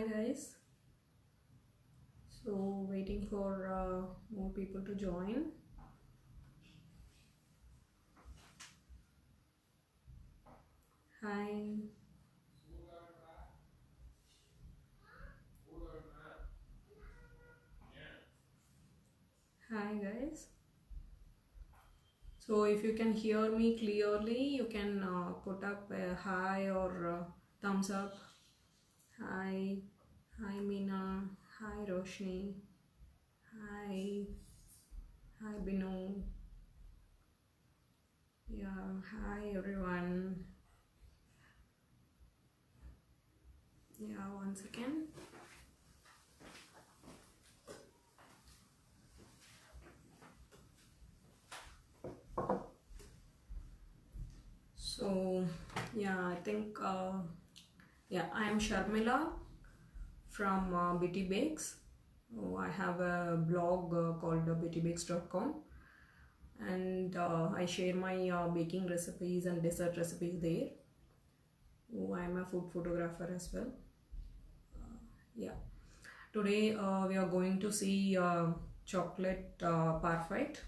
guys. So waiting for more people to join. Hi. Hi guys. So if you can hear me clearly, you can put up a hi or thumbs up. Hi. Hi Meena. Hi Roshni. Hi. Hi Binu. Yeah, hi everyone. Yeah, once again. So yeah, I think I am Sharmila from Bitty Bakes. Oh, I have a blog called bittybakes.com, and I share my baking recipes and dessert recipes there. Oh, I am a food photographer as well. Yeah. Today we are going to see chocolate parfait.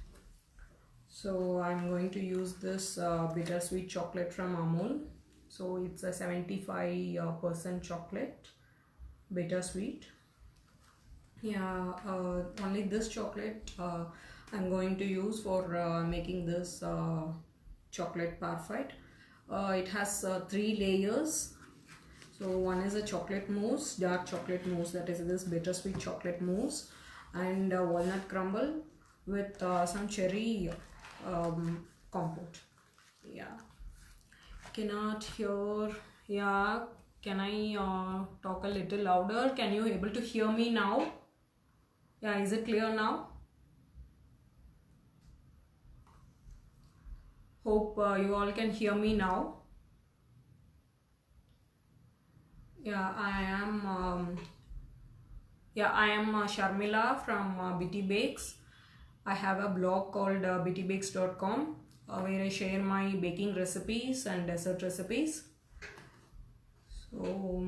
So I'm going to use this bittersweet chocolate from Amul. So it's a 75% chocolate, bittersweet. Yeah, only this chocolate I'm going to use for making this chocolate parfait. It has three layers. So one is a chocolate mousse, dark chocolate mousse, that is this bittersweet chocolate mousse, and walnut crumble with some cherry compote. Yeah, cannot hear. Yeah, can I talk a little louder? Can you able to hear me now? Yeah, is it clear now? Hope you all can hear me now. Yeah, I am Sharmila from Bitty Bakes. I have a blog called bittybakes.com where I share my baking recipes and dessert recipes. So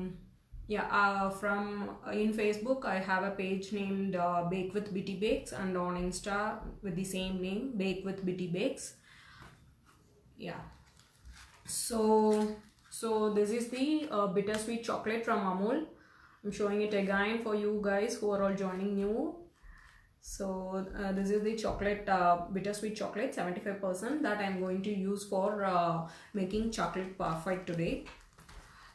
yeah, from in Facebook I have a page named Bake with Bitty Bakes, and on Insta with the same name, Bake with Bitty Bakes. Yeah. So this is the bittersweet chocolate from Amul. I'm showing it again for you guys who are all joining new. So this is the chocolate, bittersweet chocolate, 75%, that I'm going to use for making chocolate parfait today.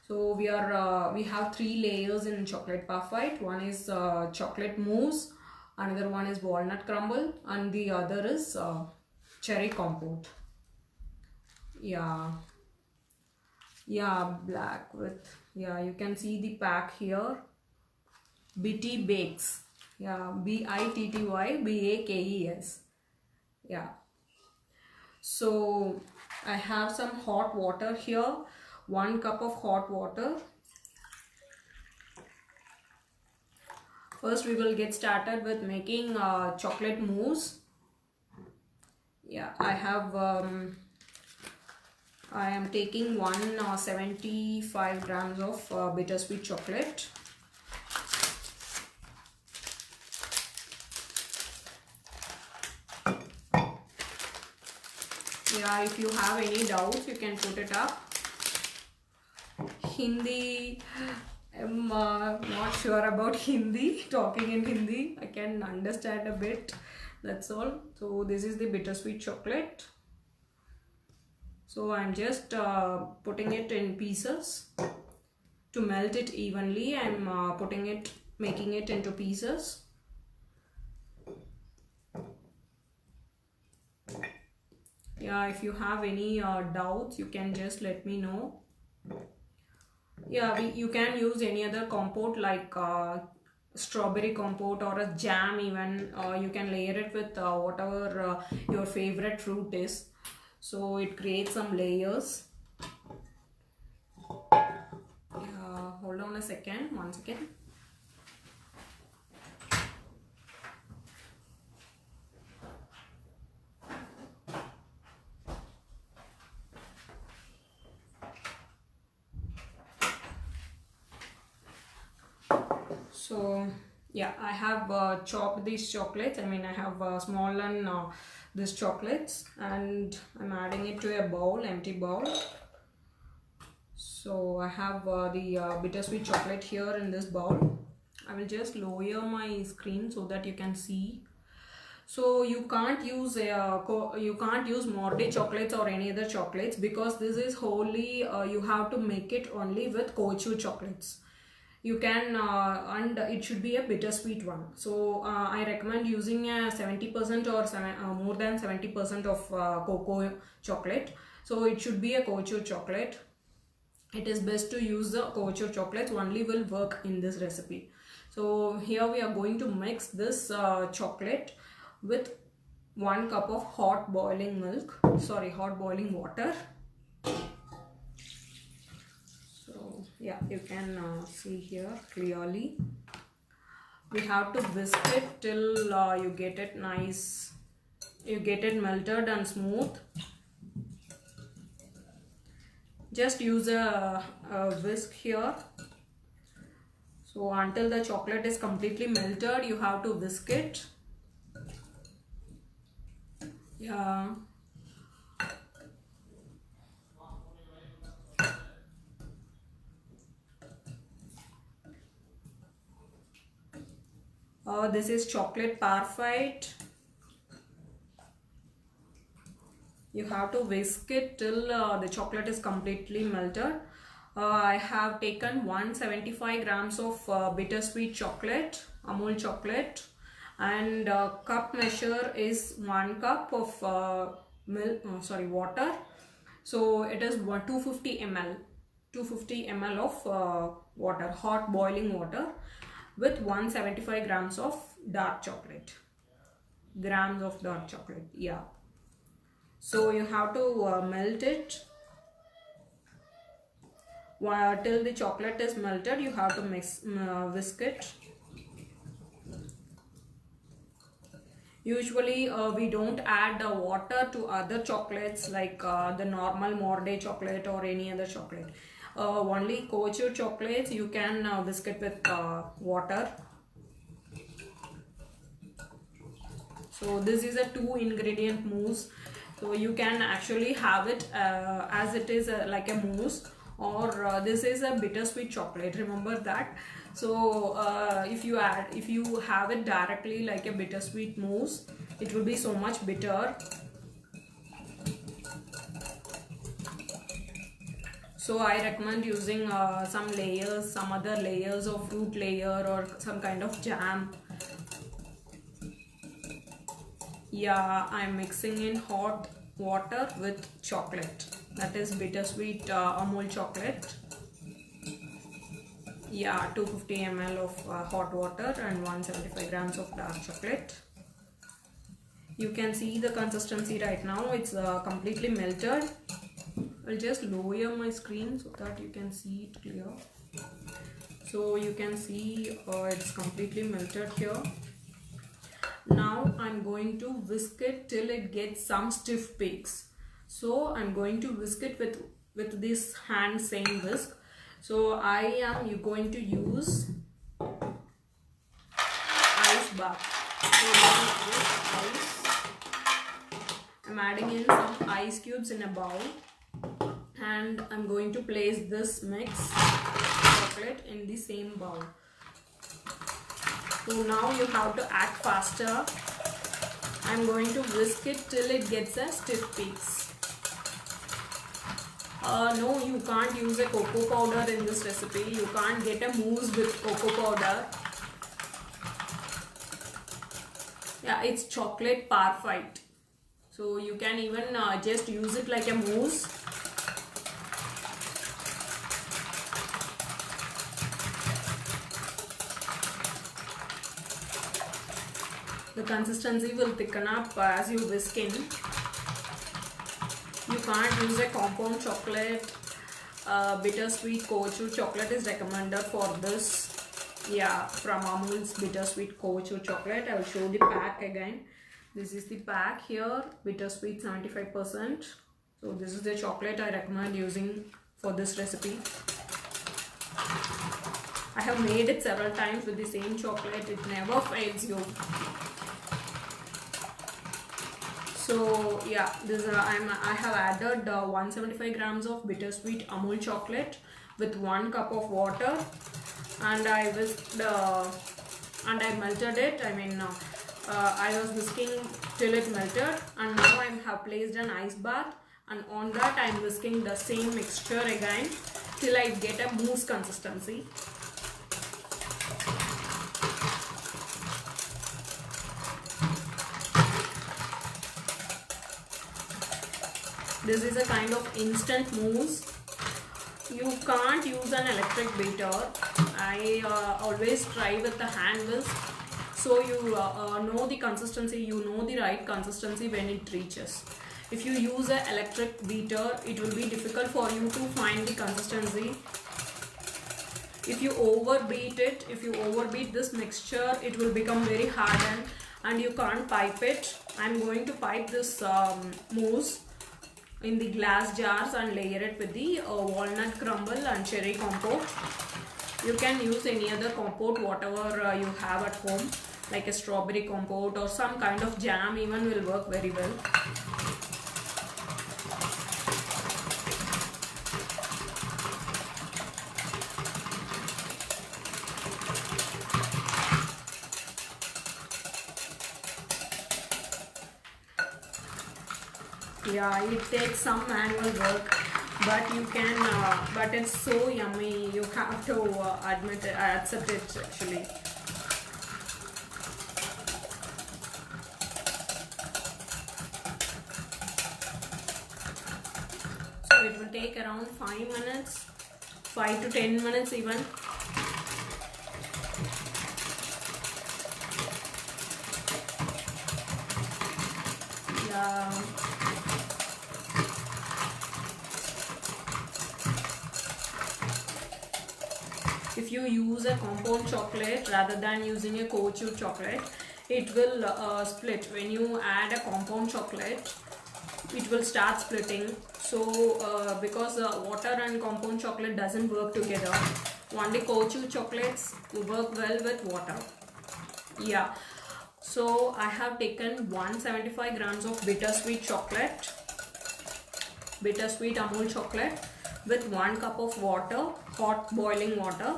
So we have three layers in chocolate parfait. One is chocolate mousse, another one is walnut crumble, and the other is cherry compote. Yeah. Yeah, black with, yeah, you can see the pack here. Bitty Bakes. Yeah, BITTY BAKES. Yeah. So I have some hot water here. 1 cup of hot water. First we will get started with making chocolate mousse. Yeah, I am taking 175 grams of bittersweet chocolate. Yeah, if you have any doubts, you can put it up. Hindi, I'm not sure about Hindi, talking in Hindi. I can understand a bit, that's all. So this is the bittersweet chocolate. So I'm just putting it in pieces. To melt it evenly, I'm making it into pieces. Yeah, if you have any doubts, you can just let me know. Yeah, you can use any other compote like strawberry compote or a jam even. You can layer it with whatever your favorite fruit is. So it creates some layers. Hold on a second, 1 second. So yeah, I have chopped these chocolates. I mean, I have smallen these chocolates, and I'm adding it to a bowl, empty bowl. So I have the bittersweet chocolate here in this bowl. I will just lower my screen so that you can see. So you can't use Morde chocolates or any other chocolates, because this is wholly you have to make it only with couture chocolates. You can and it should be a bittersweet one. So I recommend using a 70% or more than 70% of cocoa chocolate. So it should be a couture chocolate. It is best to use the couture chocolates, only will work in this recipe. So here we are going to mix this chocolate with 1 cup of hot boiling water. So yeah, you can see here clearly. We have to whisk it till you get it nice, you get it melted and smooth. Just use a whisk here. So until the chocolate is completely melted, you have to whisk it. Yeah. This is chocolate parfait. You have to whisk it till the chocolate is completely melted. I have taken 175 grams of bittersweet chocolate, Amul chocolate, and cup measure is 1 cup of water. So it is 250 ml of water, hot boiling water, with 175 grams of dark chocolate. Yeah. So you have to melt it till the chocolate is melted. You have to whisk it. Usually we don't add water to other chocolates like the normal Morde chocolate or any other chocolate. Only couture chocolates you can whisk it with water. So this is a 2-ingredient mousse. So you can actually have it as it is like a mousse, or this is a bittersweet chocolate, remember that. So if you have it directly like a bittersweet mousse, it will be so much bitter. So I recommend using some other layers of fruit layer or some kind of jam. Yeah, I'm mixing in hot water with chocolate. That is bittersweet Amul chocolate. Yeah, 250 ml of hot water and 175 grams of dark chocolate. You can see the consistency right now. It's completely melted. I'll just lower my screen so that you can see it clear. So you can see it's completely melted here. Now I'm going to whisk it till it gets some stiff peaks. So I'm going to whisk it with this hand same whisk. So I am going to use ice bath. So I'm adding in some ice cubes in a bowl, and I'm going to place this mix chocolate in the same bowl. So now you have to act faster. I'm going to whisk it till it gets a stiff peaks. No, you can't use a cocoa powder in this recipe. You can't get a mousse with cocoa powder. Yeah, it's chocolate parfait. So you can even just use it like a mousse. The consistency will thicken up as you whisk in. You can't use a compound chocolate. Bittersweet couture chocolate is recommended for this. Yeah, from Amul's bittersweet couture chocolate. I will show the pack again. This is the pack here, bittersweet 75%. So this is the chocolate I recommend using for this recipe. I have made it several times with the same chocolate. It never fails you. So yeah, this I have added 175 grams of bittersweet Amul chocolate with 1 cup of water, and I whisked and I melted it. I was whisking till it melted, and now I have placed an ice bath, and on that I am whisking the same mixture again till I get a mousse consistency. This is a kind of instant mousse. You can't use an electric beater. I always try with the hand whisk, so you know the consistency, you know the right consistency when it reaches. If you use an electric beater, it will be difficult for you to find the consistency. If you overbeat it, if you overbeat this mixture, it will become very hardened and you can't pipe it. I'm going to pipe this mousse in the glass jars and layer it with the walnut crumble and cherry compote. You can use any other compote, whatever you have at home, like a strawberry compote or some kind of jam even will work very well. Yeah, it takes some manual work, but you can, but it's so yummy. You have to admit it, accept it actually. So it will take around 5 minutes, 5 to 10 minutes even. Yeah. If you use a compound chocolate rather than using a co-chewed chocolate, it will split. When you add a compound chocolate, it will start splitting. So because water and compound chocolate doesn't work together, only co-chewed chocolates work well with water. Yeah. So I have taken 175 grams of bittersweet chocolate, bittersweet Amul chocolate with 1 cup of water, hot boiling water,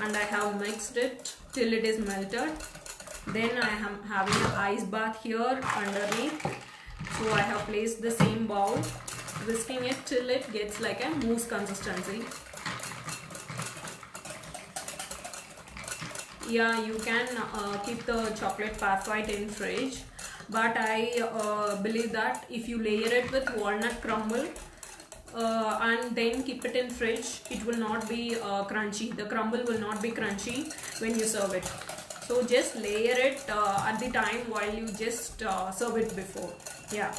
and I have mixed it till it is melted. Then I am having an ice bath here underneath. So I have placed the same bowl, whisking it till it gets like a mousse consistency. Yeah, you can keep the chocolate parfait in fridge, but I believe that if you layer it with walnut crumble and then keep it in fridge, it will not be crunchy. The crumble will not be crunchy when you serve it. So just layer it at the time while you just serve it before. Yeah,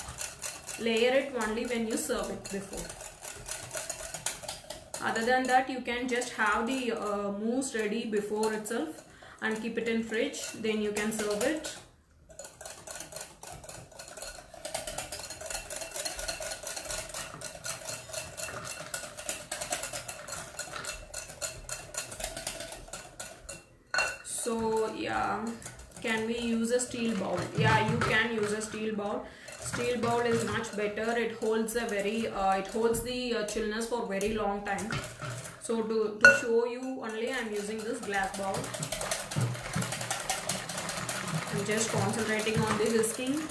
layer it only when you serve it before. Other than that, you can just have the mousse ready before itself and keep it in fridge, then you can serve it. So yeah, can we use a steel bowl? Yeah, you can use a steel bowl. Steel bowl is much better. It holds a very it holds the chillness for very long time. So to show you only, I am using this glass bowl. I'm just concentrating on the whisking.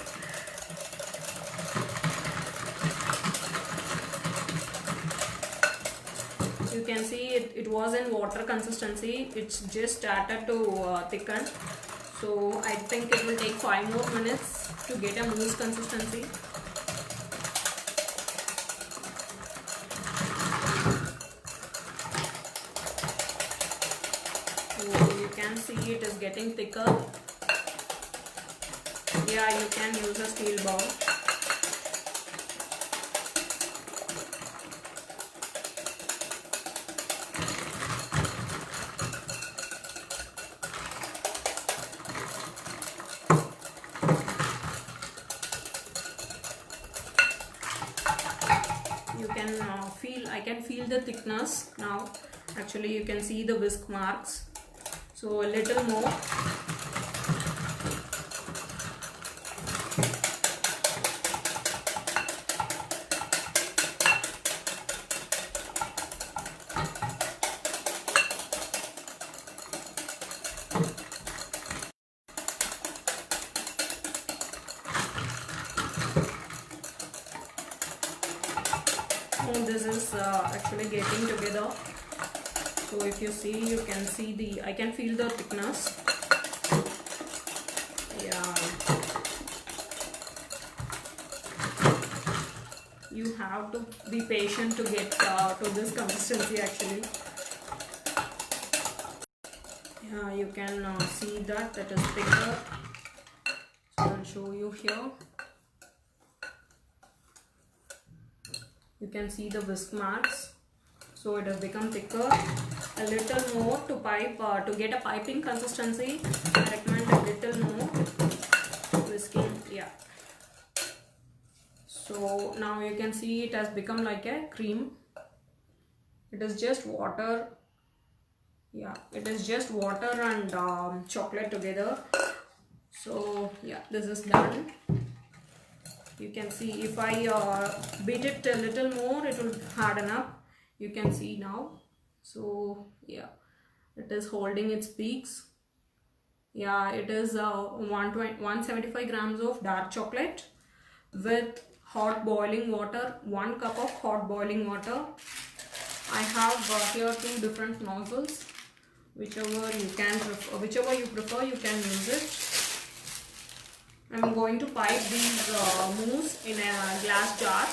You can see it was in water consistency. It's just started to thicken. So I think it will take 5 more minutes to get a mousse consistency. So you can see it is getting thicker. Yeah, you can use a steel bowl. You can I can feel the thickness now. Actually you can see the whisk marks, so a little more. This is actually getting together. So if you see, you can see I can feel the thickness. Yeah, you have to be patient to get to this consistency actually. Yeah, you can see that is thicker. So I'll show you here. You can see the whisk marks. So it has become thicker. A little more to pipe, to get a piping consistency. I recommend a little more whisking. Yeah. So now you can see it has become like a cream. It is just water. Yeah, it is just water and chocolate together. So yeah, this is done. You can see if I beat it a little more, it will harden up. You can see now. So yeah, it is holding its peaks. Yeah, it is 175 grams of dark chocolate with hot boiling water, 1 cup of hot boiling water. I have here 2 different nozzles. Whichever you prefer, you can use it. I'm going to pipe these mousse in a glass jar.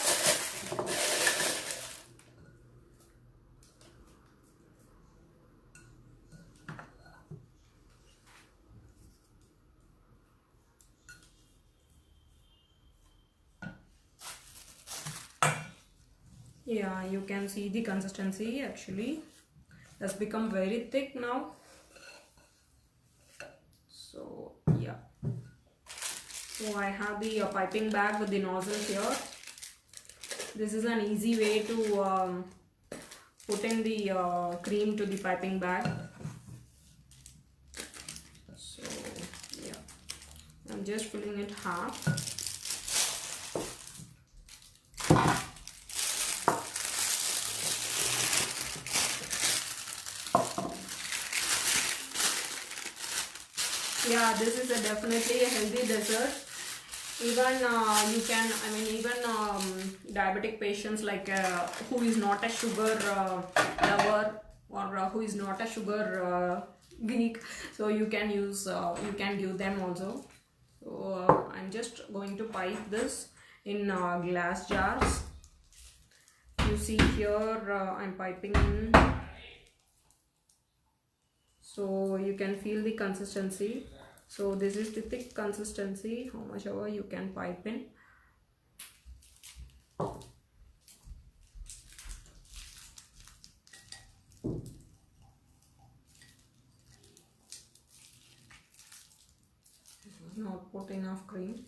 Yeah, you can see the consistency actually has become very thick now. So yeah, so I have the piping bag with the nozzle here. This is an easy way to put in the cream to the piping bag. So yeah, I'm just filling it half. Yeah, this is definitely a healthy dessert. Even you can, even diabetic patients like who is not a sugar lover or who is not a sugar geek, so you can give them also. So I'm just going to pipe this in glass jars. You see here I'm piping in. So you can feel the consistency. So this is the thick consistency, how much ever you can pipe in. Not put enough cream.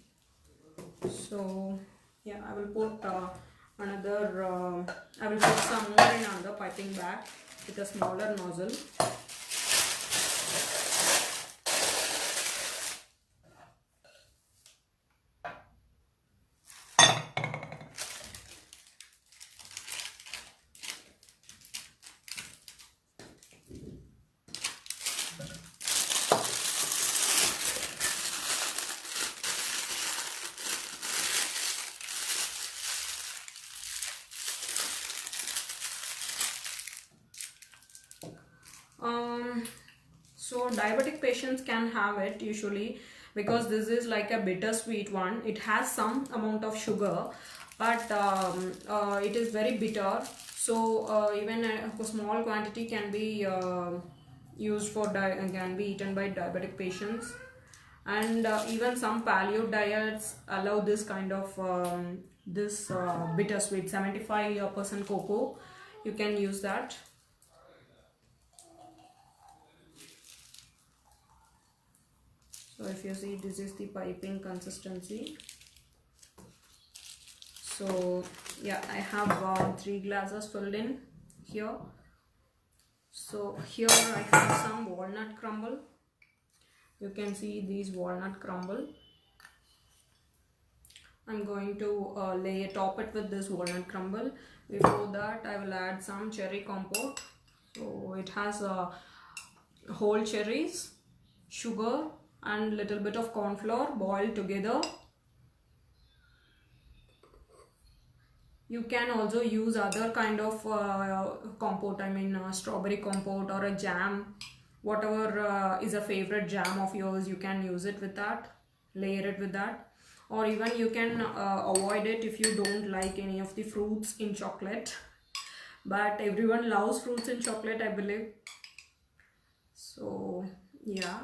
So yeah, I will put I will put some more in another piping bag with a smaller nozzle. So diabetic patients can have it usually because this is like a bittersweet one. It has some amount of sugar, but it is very bitter. So even a small quantity can be used for can be eaten by diabetic patients. And even some paleo diets allow this kind of bittersweet 75% cocoa. You can use that. So if you see, this is the piping consistency. So yeah, I have 3 glasses filled in here. So here I have some walnut crumble. You can see these walnut crumble. I'm going to top it with this walnut crumble. Before that, I will add some cherry compote. So it has whole cherries, sugar, and little bit of corn flour boiled together. You can also use other kind of compote, I mean strawberry compote or a jam, whatever is a favorite jam of yours, you can use it with that, layer it with that, or even you can avoid it if you don't like any of the fruits in chocolate. But everyone loves fruits in chocolate, I believe. So yeah,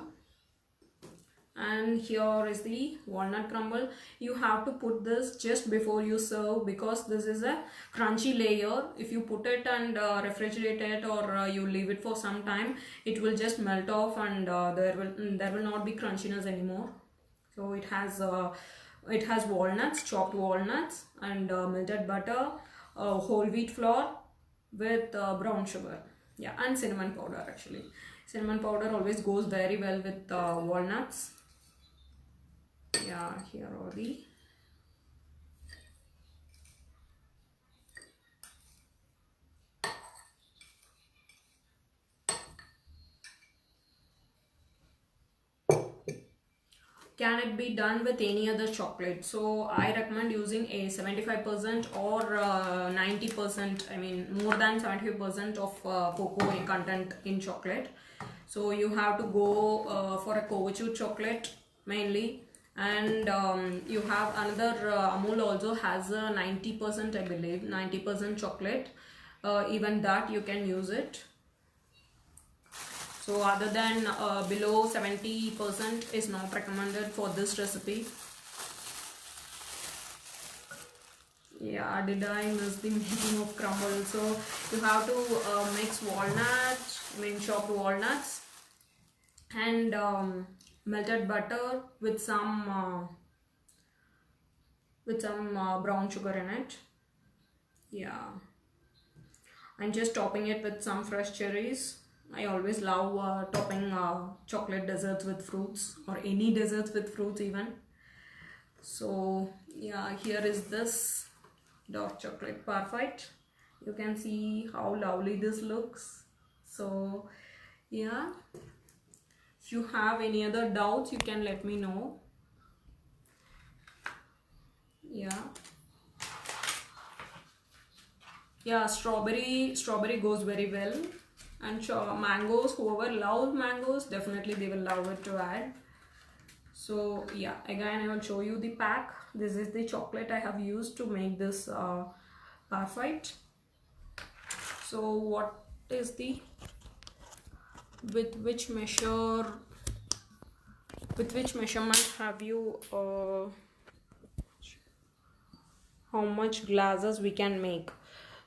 and here is the walnut crumble. You have to put this just before you serve because this is a crunchy layer. If you put it and refrigerate it, or you leave it for some time, it will just melt off, and there will not be crunchiness anymore. So it has walnuts, chopped walnuts, and melted butter, whole wheat flour with brown sugar, yeah, and cinnamon powder. Actually, cinnamon powder always goes very well with walnuts. Yeah, here are the can it be done with any other chocolate? So I recommend using a 75% or 90%, I mean more than 75% of cocoa content in chocolate. So you have to go for a Covichute chocolate mainly, and you have another Amul also has a 90%, I believe 90% chocolate. Even that you can use it. So other than below 70% is not recommended for this recipe. Yeah, did I miss the making of crumble? So you have to mix walnuts, I mean chopped walnuts, and melted butter with some brown sugar in it. Yeah, I'm just topping it with some fresh cherries. I always love topping chocolate desserts with fruits, or any desserts with fruits even. So yeah, here is this dark chocolate perfect. You can see how lovely this looks. So yeah, if you have any other doubts, you can let me know. Yeah, yeah, strawberry goes very well, and mangoes, whoever loves mangoes, definitely they will love it to add. So yeah, again I will show you the pack. This is the chocolate I have used to make this perfect. So what is the with which measurement have you how much glasses we can make?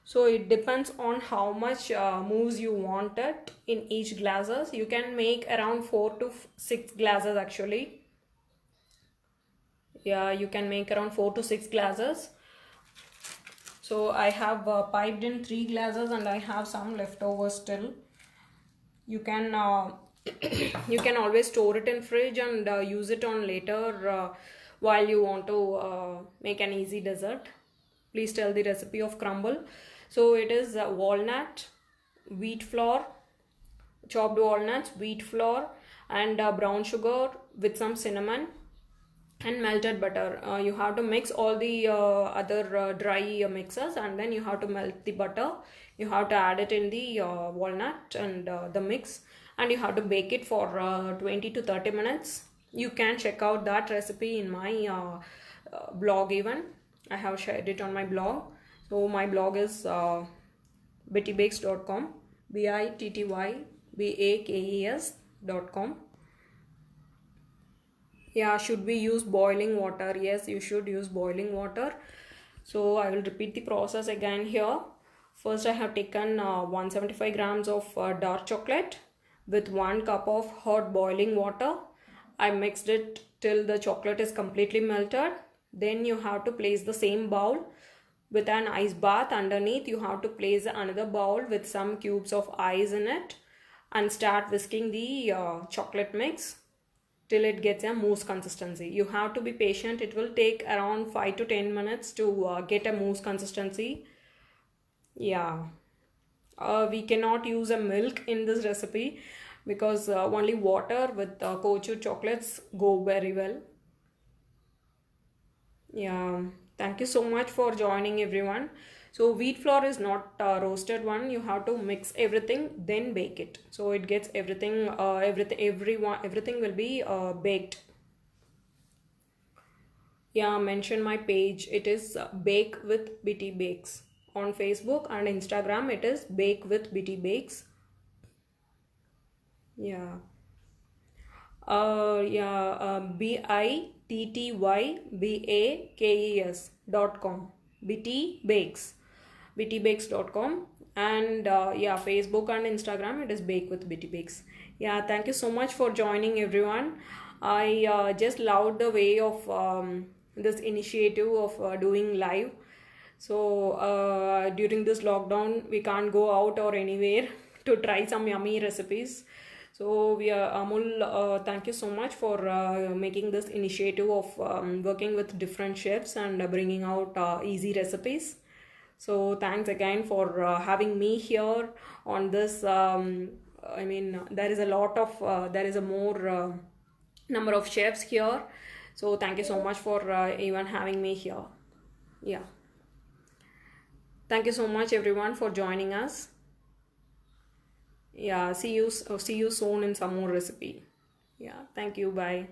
So it depends on how much mousse you want it in each glasses. You can make around 4 to 6 glasses actually. Yeah, you can make around 4 to 6 glasses. So I have piped in 3 glasses and I have some leftover still. You can you can always store it in fridge and use it on later while you want to make an easy dessert. Please tell the recipe of crumble. So it is walnut, wheat flour, chopped walnuts, wheat flour, and brown sugar with some cinnamon and melted butter. You have to mix all the other dry mixes, and then you have to melt the butter. You have to add it in the walnut and the mix, and you have to bake it for 20 to 30 minutes. You can check out that recipe in my blog even. I have shared it on my blog. So my blog is bittybakes.com, bittybakes.com. Yeah, should we use boiling water? Yes, you should use boiling water. So I will repeat the process again here. First I have taken 175 grams of dark chocolate with 1 cup of hot boiling water. I mixed it till the chocolate is completely melted. Then you have to place the same bowl with an ice bath underneath. You have to place another bowl with some cubes of ice in it. and start whisking the chocolate mix till it gets a mousse consistency. You have to be patient. It will take around 5 to 10 minutes to get a mousse consistency. Yeah. We cannot use a milk in this recipe because only water with couture chocolates go very well. Yeah, thank you so much for joining everyone. So wheat flour is not roasted one. You have to mix everything, then bake it. So it gets everything, everything will be baked. Yeah, mention my page. It is Bake with BT Bakes on Facebook and Instagram. It is Bake with BT Bakes. Yeah. BITTYBAKES.com. BT Bakes. BTBakes.com. And yeah, Facebook and Instagram, it is Bake with BT Bakes. Yeah, thank you so much for joining everyone. I just loved the way of this initiative of doing live. So during this lockdown, we can't go out or anywhere to try some yummy recipes. So we are Amul. Thank you so much for making this initiative of working with different chefs and bringing out easy recipes. So thanks again for having me here on this. I mean, there is a lot of there is a more number of chefs here. So thank you so much for even having me here. Yeah. Thank you so much everyone for joining us. Yeah, see you soon in some more recipe. Yeah, thank you. Bye.